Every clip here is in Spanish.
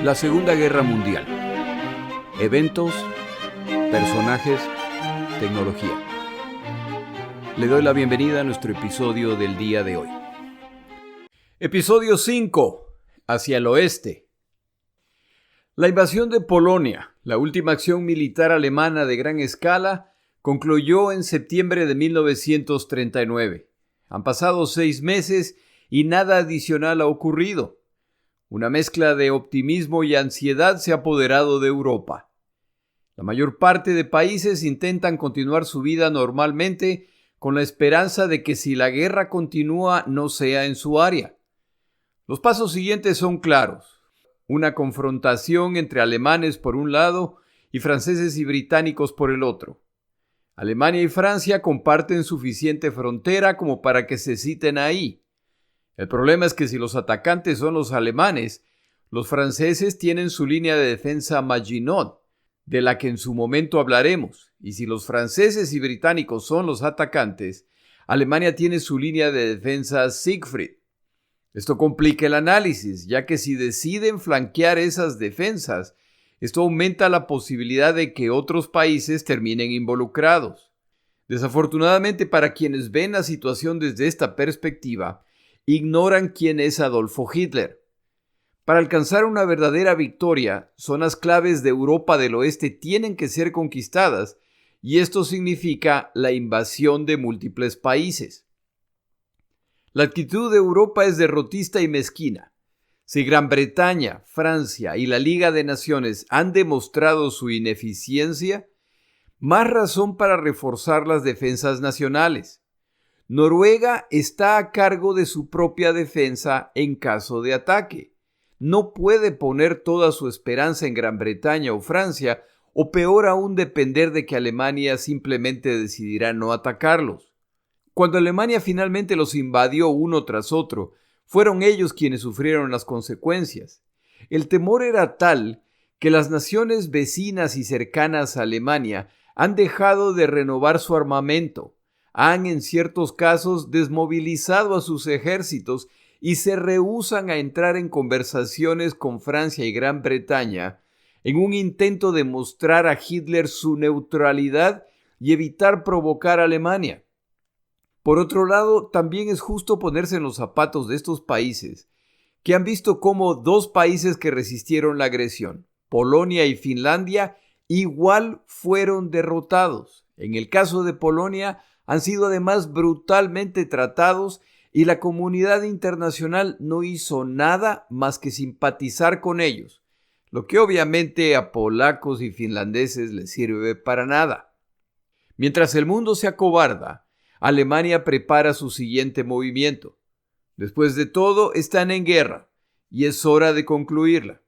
La Segunda Guerra Mundial. Eventos, personajes, tecnología. Le doy la bienvenida a nuestro episodio del día de hoy. Episodio 5. Hacia el oeste. La invasión de Polonia, la última acción militar alemana de gran escala, concluyó en septiembre de 1939. Han pasado 6 meses y nada adicional ha ocurrido. Una mezcla de optimismo y ansiedad se ha apoderado de Europa. La mayor parte de países intentan continuar su vida normalmente con la esperanza de que si la guerra continúa no sea en su área. Los pasos siguientes son claros. Una confrontación entre alemanes por un lado y franceses y británicos por el otro. Alemania y Francia comparten suficiente frontera como para que se citen ahí. El problema es que si los atacantes son los alemanes, los franceses tienen su línea de defensa Maginot, de la que en su momento hablaremos, y si los franceses y británicos son los atacantes, Alemania tiene su línea de defensa Siegfried. Esto complica el análisis, ya que si deciden flanquear esas defensas, esto aumenta la posibilidad de que otros países terminen involucrados. Desafortunadamente para quienes ven la situación desde esta perspectiva, ignoran quién es Adolfo Hitler. Para alcanzar una verdadera victoria, zonas claves de Europa del Oeste tienen que ser conquistadas, y esto significa la invasión de múltiples países. La actitud de Europa es derrotista y mezquina. Si Gran Bretaña, Francia y la Liga de Naciones han demostrado su ineficiencia, más razón para reforzar las defensas nacionales. Noruega está a cargo de su propia defensa en caso de ataque. No puede poner toda su esperanza en Gran Bretaña o Francia, o peor aún depender de que Alemania simplemente decidirá no atacarlos. Cuando Alemania finalmente los invadió uno tras otro, fueron ellos quienes sufrieron las consecuencias. El temor era tal que las naciones vecinas y cercanas a Alemania han dejado de renovar su armamento. Han en ciertos casos desmovilizado a sus ejércitos y se rehúsan a entrar en conversaciones con Francia y Gran Bretaña en un intento de mostrar a Hitler su neutralidad y evitar provocar a Alemania. Por otro lado, también es justo ponerse en los zapatos de estos países que han visto cómo 2 países que resistieron la agresión, Polonia y Finlandia, igual fueron derrotados. En el caso de Polonia, han sido además brutalmente tratados y la comunidad internacional no hizo nada más que simpatizar con ellos, lo que obviamente a polacos y finlandeses les sirve para nada. Mientras el mundo se acobarda, Alemania prepara su siguiente movimiento. Después de todo, están en guerra y es hora de concluirla.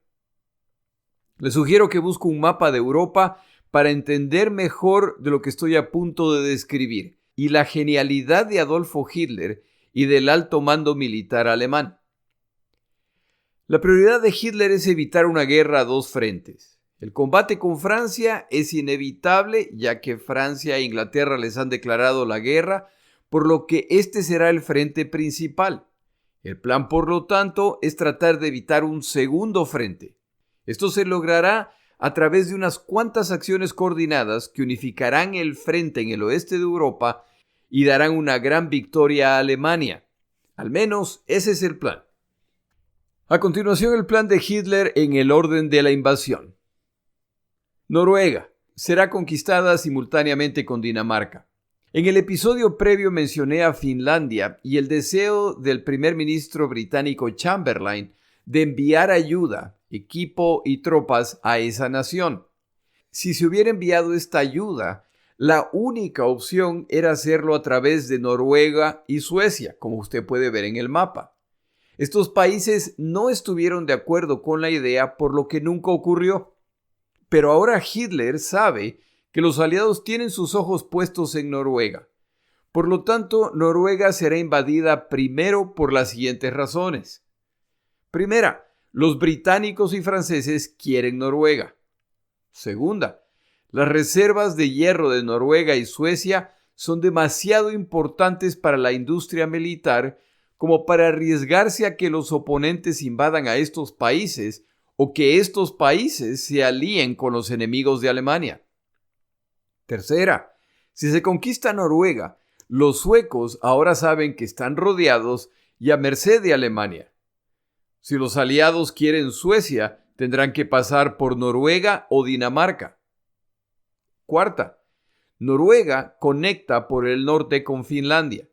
Les sugiero que busque un mapa de Europa para entender mejor de lo que estoy a punto de describir y la genialidad de Adolfo Hitler y del alto mando militar alemán. La prioridad de Hitler es evitar una guerra a 2 frentes. El combate con Francia es inevitable, ya que Francia e Inglaterra les han declarado la guerra, por lo que este será el frente principal. El plan, por lo tanto, es tratar de evitar un segundo frente. Esto se logrará a través de unas cuantas acciones coordinadas que unificarán el frente en el oeste de Europa y darán una gran victoria a Alemania. Al menos ese es el plan. A continuación, el plan de Hitler en el orden de la invasión. Noruega será conquistada simultáneamente con Dinamarca. En el episodio previo mencioné a Finlandia y el deseo del primer ministro británico Chamberlain de enviar ayuda, equipo y tropas a esa nación. Si se hubiera enviado esta ayuda, la única opción era hacerlo a través de Noruega y Suecia, como usted puede ver en el mapa. Estos países no estuvieron de acuerdo con la idea, por lo que nunca ocurrió. Pero ahora Hitler sabe que los aliados tienen sus ojos puestos en Noruega. Por lo tanto, Noruega será invadida primero por las siguientes razones. Primera, los británicos y franceses quieren Noruega. Segunda, las reservas de hierro de Noruega y Suecia son demasiado importantes para la industria militar como para arriesgarse a que los oponentes invadan a estos países o que estos países se alíen con los enemigos de Alemania. Tercera, si se conquista Noruega, los suecos ahora saben que están rodeados y a merced de Alemania. Si los aliados quieren Suecia, tendrán que pasar por Noruega o Dinamarca. Cuarta, Noruega conecta por el norte con Finlandia.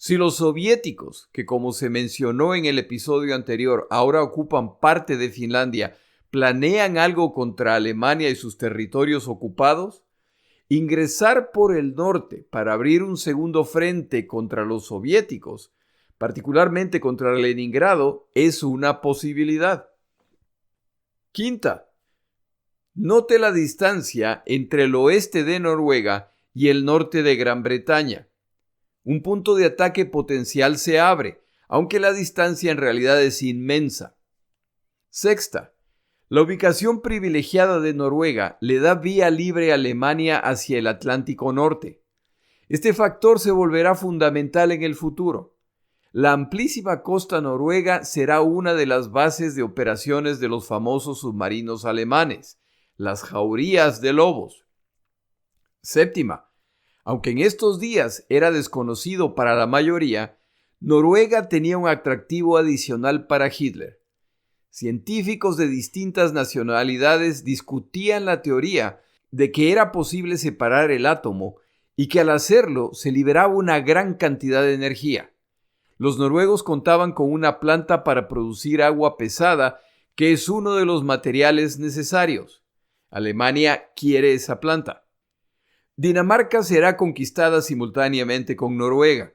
Si los soviéticos, que como se mencionó en el episodio anterior, ahora ocupan parte de Finlandia, planean algo contra Alemania y sus territorios ocupados, ingresar por el norte para abrir un segundo frente contra los soviéticos, particularmente contra Leningrado, es una posibilidad. Quinta, note la distancia entre el oeste de Noruega y el norte de Gran Bretaña. Un punto de ataque potencial se abre, aunque la distancia en realidad es inmensa. Sexta, la ubicación privilegiada de Noruega le da vía libre a Alemania hacia el Atlántico Norte. Este factor se volverá fundamental en el futuro. La amplísima costa noruega será una de las bases de operaciones de los famosos submarinos alemanes, las jaurías de lobos. Séptima, aunque en estos días era desconocido para la mayoría, Noruega tenía un atractivo adicional para Hitler. Científicos de distintas nacionalidades discutían la teoría de que era posible separar el átomo y que al hacerlo se liberaba una gran cantidad de energía. Los noruegos contaban con una planta para producir agua pesada, que es uno de los materiales necesarios. Alemania quiere esa planta. Dinamarca será conquistada simultáneamente con Noruega.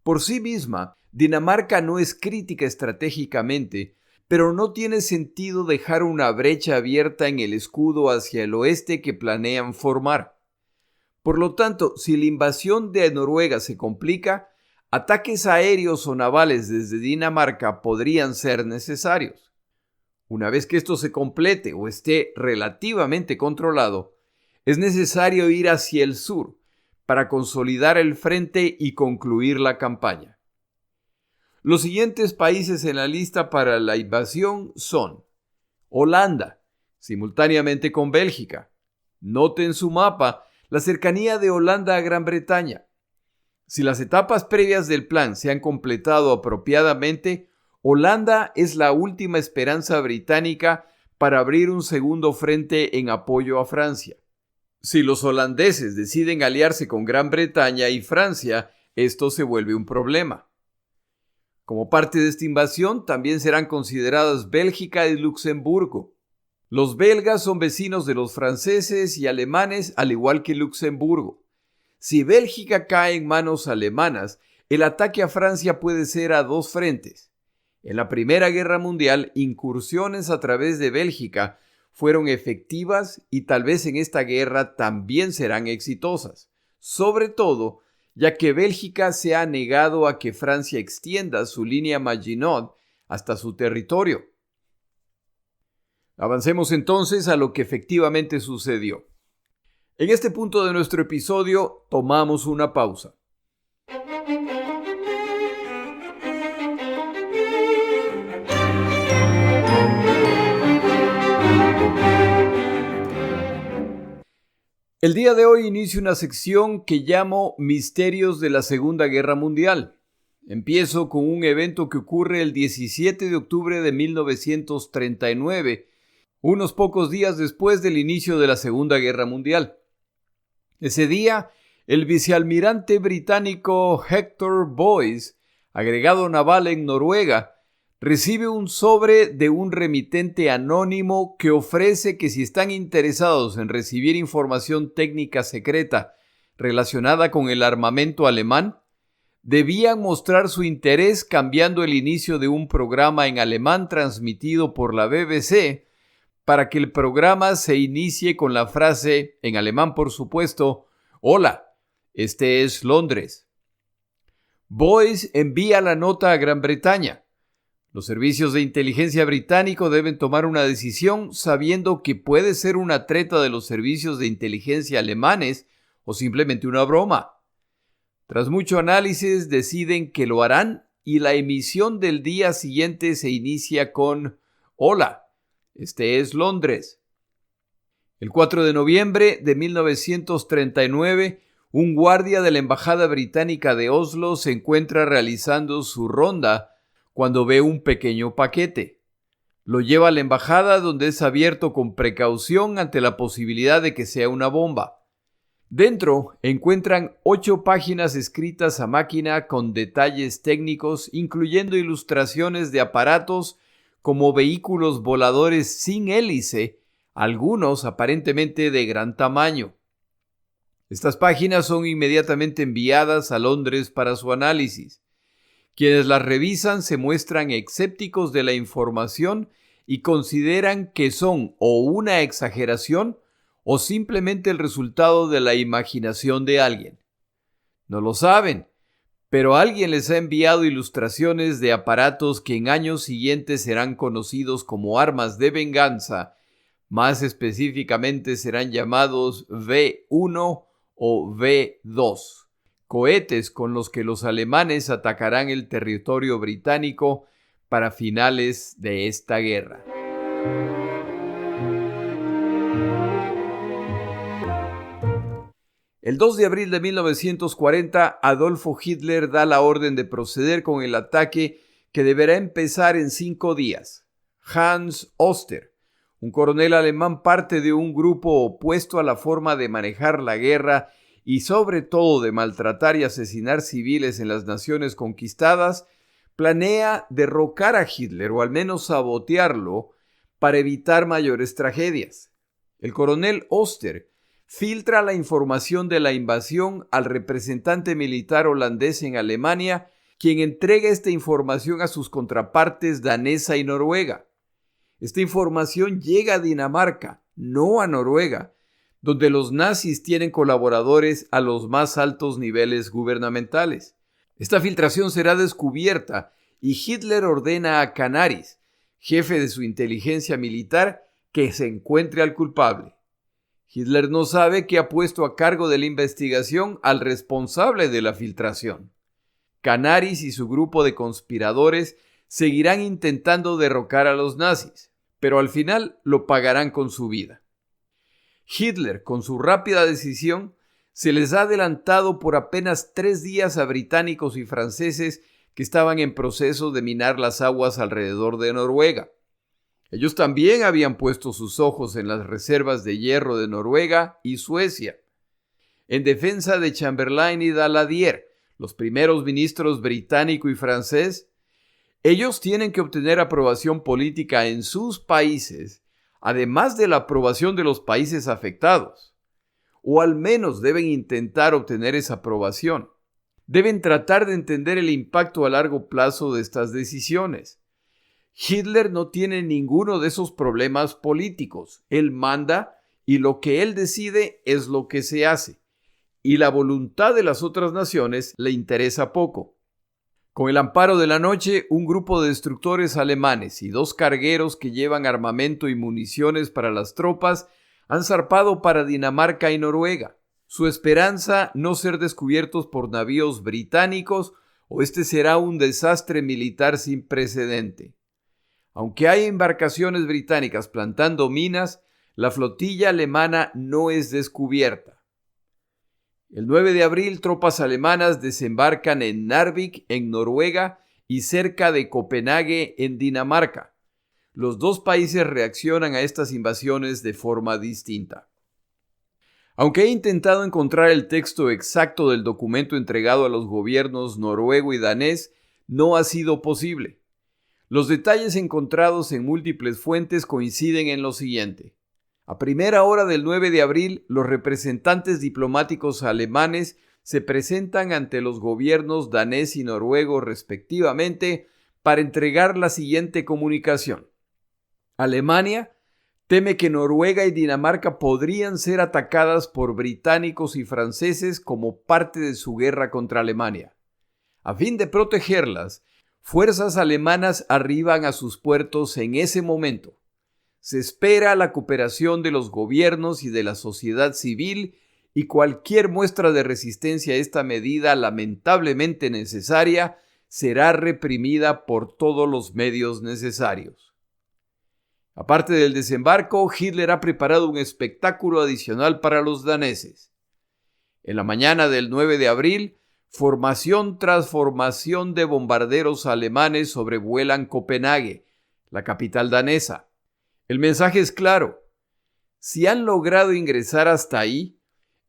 Por sí misma, Dinamarca no es crítica estratégicamente, pero no tiene sentido dejar una brecha abierta en el escudo hacia el oeste que planean formar. Por lo tanto, si la invasión de Noruega se complica, ataques aéreos o navales desde Dinamarca podrían ser necesarios. Una vez que esto se complete o esté relativamente controlado, es necesario ir hacia el sur para consolidar el frente y concluir la campaña. Los siguientes países en la lista para la invasión son Holanda, simultáneamente con Bélgica. Note en su mapa la cercanía de Holanda a Gran Bretaña. Si las etapas previas del plan se han completado apropiadamente, Holanda es la última esperanza británica para abrir un segundo frente en apoyo a Francia. Si los holandeses deciden aliarse con Gran Bretaña y Francia, esto se vuelve un problema. Como parte de esta invasión, también serán consideradas Bélgica y Luxemburgo. Los belgas son vecinos de los franceses y alemanes, al igual que Luxemburgo. Si Bélgica cae en manos alemanas, el ataque a Francia puede ser a dos frentes. En la Primera Guerra Mundial, incursiones a través de Bélgica fueron efectivas y tal vez en esta guerra también serán exitosas, sobre todo ya que Bélgica se ha negado a que Francia extienda su línea Maginot hasta su territorio. Avancemos entonces a lo que efectivamente sucedió. En este punto de nuestro episodio tomamos una pausa. El día de hoy inicio una sección que llamo Misterios de la Segunda Guerra Mundial. Empiezo con un evento que ocurre el 17 de octubre de 1939, unos pocos días después del inicio de la Segunda Guerra Mundial. Ese día, el vicealmirante británico Hector Boyce, agregado naval en Noruega, recibe un sobre de un remitente anónimo que ofrece que si están interesados en recibir información técnica secreta relacionada con el armamento alemán, debían mostrar su interés cambiando el inicio de un programa en alemán transmitido por la BBC para que el programa se inicie con la frase, en alemán por supuesto, «Hola, este es Londres». Boyce envía la nota a Gran Bretaña. Los servicios de inteligencia británicos deben tomar una decisión sabiendo que puede ser una treta de los servicios de inteligencia alemanes o simplemente una broma. Tras mucho análisis deciden que lo harán y la emisión del día siguiente se inicia con «Hola, Este es Londres. El 4 de noviembre de 1939, un guardia de la Embajada Británica de Oslo se encuentra realizando su ronda cuando ve un pequeño paquete. Lo lleva a la embajada, donde es abierto con precaución ante la posibilidad de que sea una bomba. Dentro encuentran 8 páginas escritas a máquina con detalles técnicos, incluyendo ilustraciones de aparatos como vehículos voladores sin hélice, algunos aparentemente de gran tamaño. Estas páginas son inmediatamente enviadas a Londres para su análisis. Quienes las revisan se muestran escépticos de la información y consideran que son o una exageración o simplemente el resultado de la imaginación de alguien. No lo saben, pero alguien les ha enviado ilustraciones de aparatos que en años siguientes serán conocidos como armas de venganza. Más específicamente serán llamados V1 o V2, cohetes con los que los alemanes atacarán el territorio británico para finales de esta guerra. El 2 de abril de 1940, Adolfo Hitler da la orden de proceder con el ataque que deberá empezar en 5 días. Hans Oster, un coronel alemán, parte de un grupo opuesto a la forma de manejar la guerra y sobre todo de maltratar y asesinar civiles en las naciones conquistadas, planea derrocar a Hitler o al menos sabotearlo para evitar mayores tragedias. El coronel Oster filtra la información de la invasión al representante militar holandés en Alemania, quien entrega esta información a sus contrapartes danesa y noruega. Esta información llega a Dinamarca, no a Noruega, donde los nazis tienen colaboradores a los más altos niveles gubernamentales. Esta filtración será descubierta y Hitler ordena a Canaris, jefe de su inteligencia militar, que se encuentre al culpable. Hitler no sabe que ha puesto a cargo de la investigación al responsable de la filtración. Canaris y su grupo de conspiradores seguirán intentando derrocar a los nazis, pero al final lo pagarán con su vida. Hitler, con su rápida decisión, se les ha adelantado por apenas 3 días a británicos y franceses que estaban en proceso de minar las aguas alrededor de Noruega. Ellos también habían puesto sus ojos en las reservas de hierro de Noruega y Suecia. En defensa de Chamberlain y Daladier, los primeros ministros británico y francés, ellos tienen que obtener aprobación política en sus países, además de la aprobación de los países afectados. O al menos deben intentar obtener esa aprobación. Deben tratar de entender el impacto a largo plazo de estas decisiones. Hitler no tiene ninguno de esos problemas políticos. Él manda y lo que él decide es lo que se hace. Y la voluntad de las otras naciones le interesa poco. Con el amparo de la noche, un grupo de destructores alemanes y 2 cargueros que llevan armamento y municiones para las tropas han zarpado para Dinamarca y Noruega. Su esperanza no ser descubiertos por navíos británicos o este será un desastre militar sin precedente. Aunque hay embarcaciones británicas plantando minas, la flotilla alemana no es descubierta. El 9 de abril, tropas alemanas desembarcan en Narvik, en Noruega, y cerca de Copenhague, en Dinamarca. Los 2 países reaccionan a estas invasiones de forma distinta. Aunque he intentado encontrar el texto exacto del documento entregado a los gobiernos noruego y danés, no ha sido posible. Los detalles encontrados en múltiples fuentes coinciden en lo siguiente. A primera hora del 9 de abril, los representantes diplomáticos alemanes se presentan ante los gobiernos danés y noruego respectivamente para entregar la siguiente comunicación. Alemania teme que Noruega y Dinamarca podrían ser atacadas por británicos y franceses como parte de su guerra contra Alemania. A fin de protegerlas, fuerzas alemanas arriban a sus puertos en ese momento. Se espera la cooperación de los gobiernos y de la sociedad civil y cualquier muestra de resistencia a esta medida lamentablemente necesaria será reprimida por todos los medios necesarios. Aparte del desembarco, Hitler ha preparado un espectáculo adicional para los daneses. En la mañana del 9 de abril, formación tras formación de bombarderos alemanes sobrevuelan Copenhague, la capital danesa. El mensaje es claro: si han logrado ingresar hasta ahí,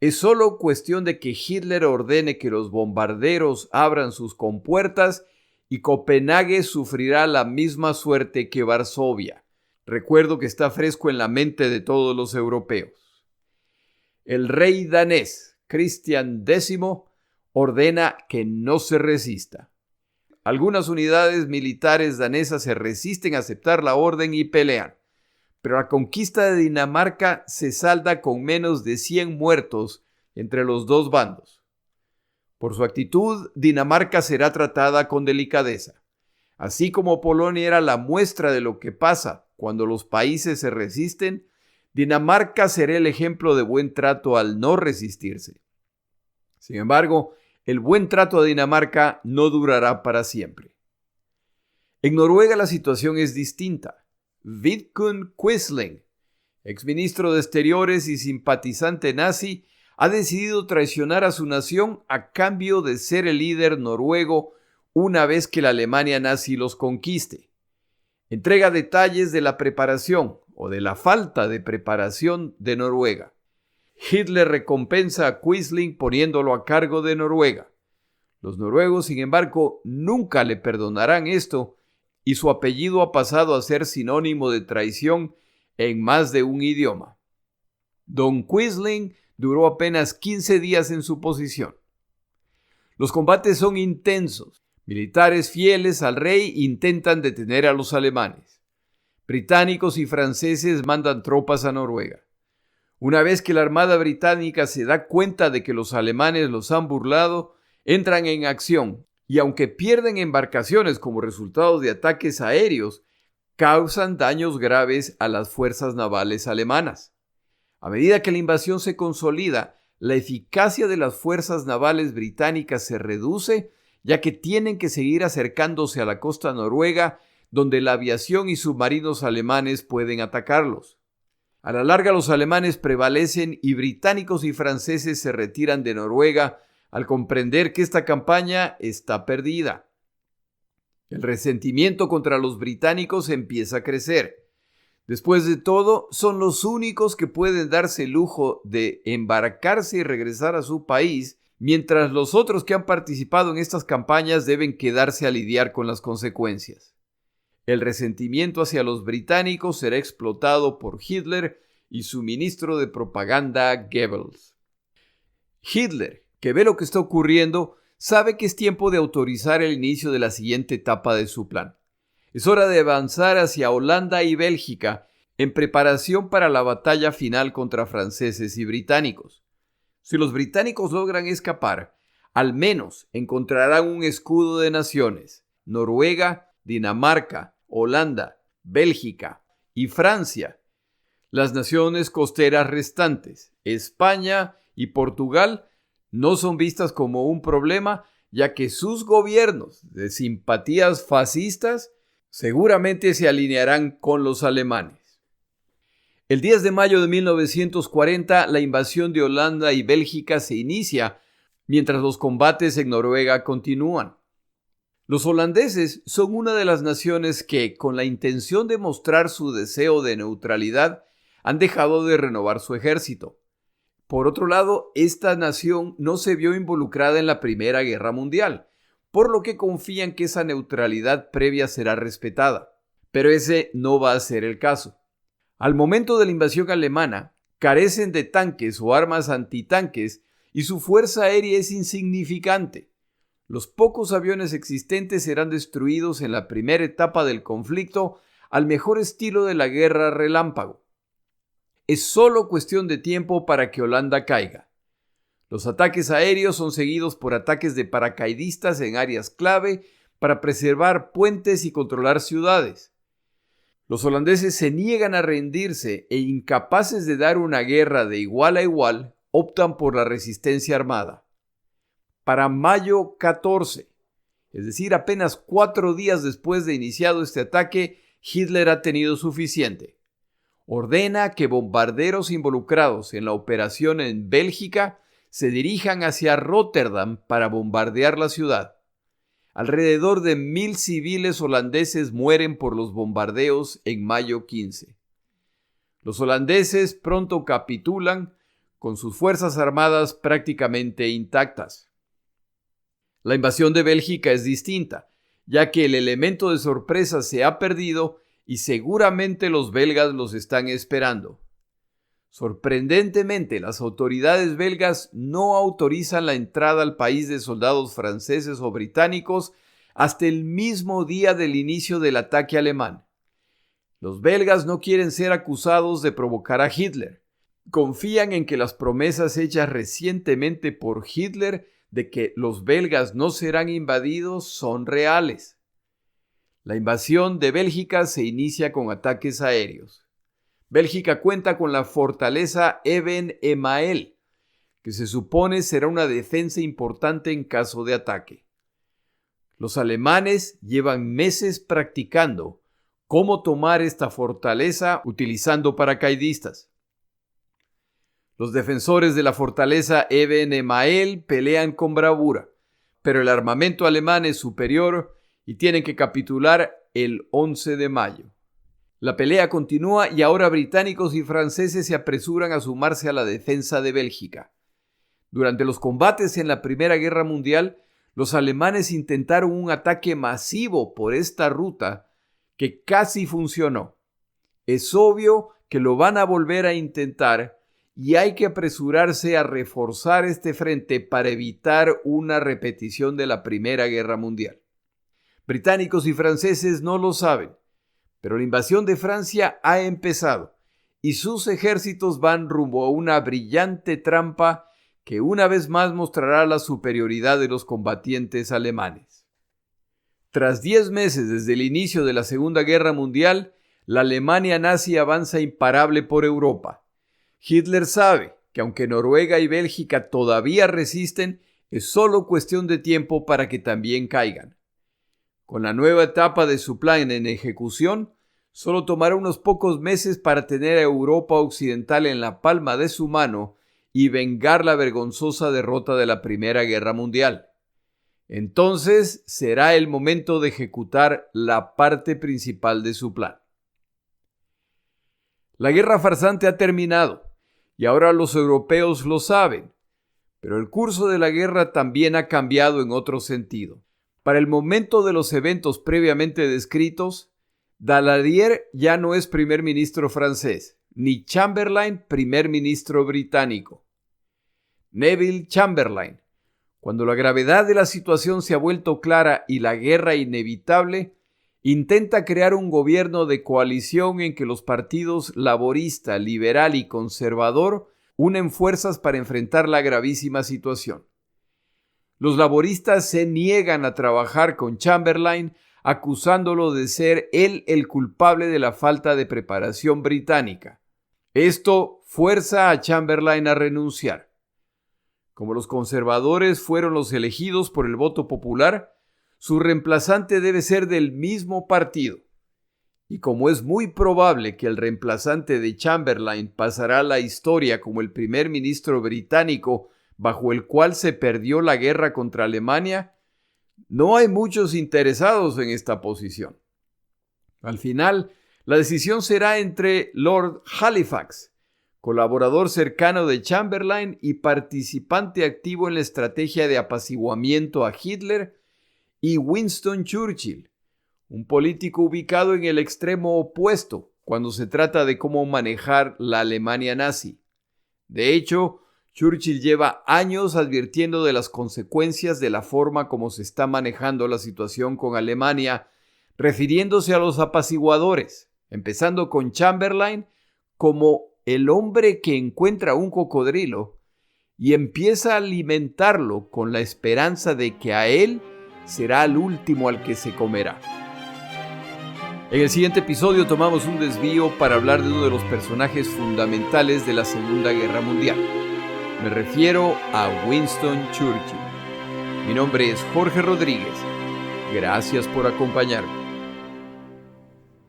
es solo cuestión de que Hitler ordene que los bombarderos abran sus compuertas y Copenhague sufrirá la misma suerte que Varsovia. Recuerdo que está fresco en la mente de todos los europeos. El rey danés, Christian X, ordena que no se resista. Algunas unidades militares danesas se resisten a aceptar la orden y pelean, pero la conquista de Dinamarca se salda con menos de 100 muertos entre los dos bandos. Por su actitud, Dinamarca será tratada con delicadeza. Así como Polonia era la muestra de lo que pasa cuando los países se resisten, Dinamarca será el ejemplo de buen trato al no resistirse. Sin embargo, el buen trato a Dinamarca no durará para siempre. En Noruega la situación es distinta. Vidkun Quisling, exministro de Exteriores y simpatizante nazi, ha decidido traicionar a su nación a cambio de ser el líder noruego una vez que la Alemania nazi los conquiste. Entrega detalles de la preparación o de la falta de preparación de Noruega. Hitler recompensa a Quisling poniéndolo a cargo de Noruega. Los noruegos, sin embargo, nunca le perdonarán esto y su apellido ha pasado a ser sinónimo de traición en más de un idioma. Don Quisling duró apenas 15 días en su posición. Los combates son intensos. Militares fieles al rey intentan detener a los alemanes. Británicos y franceses mandan tropas a Noruega. Una vez que la Armada Británica se da cuenta de que los alemanes los han burlado, entran en acción y aunque pierden embarcaciones como resultado de ataques aéreos, causan daños graves a las fuerzas navales alemanas. A medida que la invasión se consolida, la eficacia de las fuerzas navales británicas se reduce, ya que tienen que seguir acercándose a la costa noruega, donde la aviación y submarinos alemanes pueden atacarlos. A la larga los alemanes prevalecen y británicos y franceses se retiran de Noruega al comprender que esta campaña está perdida. El resentimiento contra los británicos empieza a crecer. Después de todo, son los únicos que pueden darse el lujo de embarcarse y regresar a su país, mientras los otros que han participado en estas campañas deben quedarse a lidiar con las consecuencias. El resentimiento hacia los británicos será explotado por Hitler y su ministro de propaganda Goebbels. Hitler, que ve lo que está ocurriendo, sabe que es tiempo de autorizar el inicio de la siguiente etapa de su plan. Es hora de avanzar hacia Holanda y Bélgica en preparación para la batalla final contra franceses y británicos. Si los británicos logran escapar, al menos encontrarán un escudo de naciones: Noruega, Dinamarca, Holanda, Bélgica y Francia. Las naciones costeras restantes, España y Portugal, no son vistas como un problema, ya que sus gobiernos de simpatías fascistas seguramente se alinearán con los alemanes. El 10 de mayo de 1940, la invasión de Holanda y Bélgica se inicia, mientras los combates en Noruega continúan. Los holandeses son una de las naciones que, con la intención de mostrar su deseo de neutralidad, han dejado de renovar su ejército. Por otro lado, esta nación no se vio involucrada en la Primera Guerra Mundial, por lo que confían que esa neutralidad previa será respetada. Pero ese no va a ser el caso. Al momento de la invasión alemana, carecen de tanques o armas antitanques y su fuerza aérea es insignificante. Los pocos aviones existentes serán destruidos en la primera etapa del conflicto al mejor estilo de la guerra relámpago. Es solo cuestión de tiempo para que Holanda caiga. Los ataques aéreos son seguidos por ataques de paracaidistas en áreas clave para preservar puentes y controlar ciudades. Los holandeses se niegan a rendirse e, incapaces de dar una guerra de igual a igual, optan por la resistencia armada. Para mayo 14, es decir, apenas 4 días después de iniciado este ataque, Hitler ha tenido suficiente. ordena que bombarderos involucrados en la operación en Bélgica se dirijan hacia Róterdam para bombardear la ciudad. Alrededor de 1,000 civiles holandeses mueren por los bombardeos en mayo 15. Los holandeses pronto capitulan con sus fuerzas armadas prácticamente intactas. La invasión de Bélgica es distinta, ya que el elemento de sorpresa se ha perdido y seguramente los belgas los están esperando. Sorprendentemente, las autoridades belgas no autorizan la entrada al país de soldados franceses o británicos hasta el mismo día del inicio del ataque alemán. Los belgas no quieren ser acusados de provocar a Hitler. Confían en que las promesas hechas recientemente por Hitler de que los belgas no serán invadidos son reales. La invasión de Bélgica se inicia con ataques aéreos. Bélgica cuenta con la fortaleza Eben Emael, que se supone será una defensa importante en caso de ataque. Los alemanes llevan meses practicando cómo tomar esta fortaleza utilizando paracaidistas. Los defensores de la fortaleza Eben Emael pelean con bravura, pero el armamento alemán es superior y tienen que capitular el 11 de mayo. La pelea continúa y ahora británicos y franceses se apresuran a sumarse a la defensa de Bélgica. Durante los combates en la Primera Guerra Mundial, los alemanes intentaron un ataque masivo por esta ruta que casi funcionó. Es obvio que lo van a volver a intentar y hay que apresurarse a reforzar este frente para evitar una repetición de la Primera Guerra Mundial. Británicos y franceses no lo saben, pero la invasión de Francia ha empezado y sus ejércitos van rumbo a una brillante trampa que una vez más mostrará la superioridad de los combatientes alemanes. Tras 10 meses desde el inicio de la Segunda Guerra Mundial, la Alemania nazi avanza imparable por Europa. Hitler sabe que aunque Noruega y Bélgica todavía resisten, es solo cuestión de tiempo para que también caigan. Con la nueva etapa de su plan en ejecución, solo tomará unos pocos meses para tener a Europa Occidental en la palma de su mano y vengar la vergonzosa derrota de la Primera Guerra Mundial. Entonces será el momento de ejecutar la parte principal de su plan. La guerra farsante ha terminado y ahora los europeos lo saben, pero el curso de la guerra también ha cambiado en otro sentido. Para el momento de los eventos previamente descritos, Daladier ya no es primer ministro francés, ni Chamberlain primer ministro británico. Neville Chamberlain, cuando la gravedad de la situación se ha vuelto clara y la guerra inevitable, intenta crear un gobierno de coalición en que los partidos laborista, liberal y conservador unen fuerzas para enfrentar la gravísima situación. Los laboristas se niegan a trabajar con Chamberlain, acusándolo de ser él el culpable de la falta de preparación británica. Esto fuerza a Chamberlain a renunciar. Como los conservadores fueron los elegidos por el voto popular, su reemplazante debe ser del mismo partido. Y como es muy probable que el reemplazante de Chamberlain pasará a la historia como el primer ministro británico bajo el cual se perdió la guerra contra Alemania, no hay muchos interesados en esta posición. Al final, la decisión será entre Lord Halifax, colaborador cercano de Chamberlain y participante activo en la estrategia de apaciguamiento a Hitler, y Winston Churchill, un político ubicado en el extremo opuesto cuando se trata de cómo manejar la Alemania nazi. De hecho, Churchill lleva años advirtiendo de las consecuencias de la forma como se está manejando la situación con Alemania, refiriéndose a los apaciguadores, empezando con Chamberlain como el hombre que encuentra un cocodrilo y empieza a alimentarlo con la esperanza de que a él será el último al que se comerá. En el siguiente episodio tomamos un desvío para hablar de uno de los personajes fundamentales de la Segunda Guerra Mundial. Me refiero a Winston Churchill. Mi nombre es Jorge Rodríguez. Gracias por acompañarme.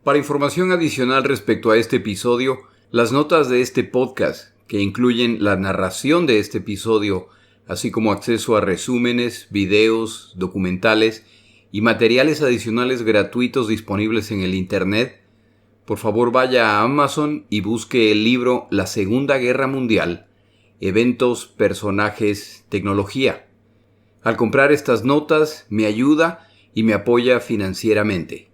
Para información adicional respecto a este episodio, Las notas de este podcast, que incluyen la narración de este episodio, así como acceso a resúmenes, videos, documentales y materiales adicionales gratuitos disponibles en el Internet, por favor vaya a Amazon y busque el libro La Segunda Guerra Mundial, Eventos, Personajes, Tecnología. Al comprar estas notas me ayuda y me apoya financieramente.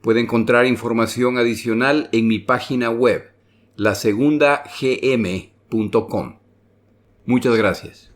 Puede encontrar información adicional en mi página web, lasegundagm.com. Muchas gracias.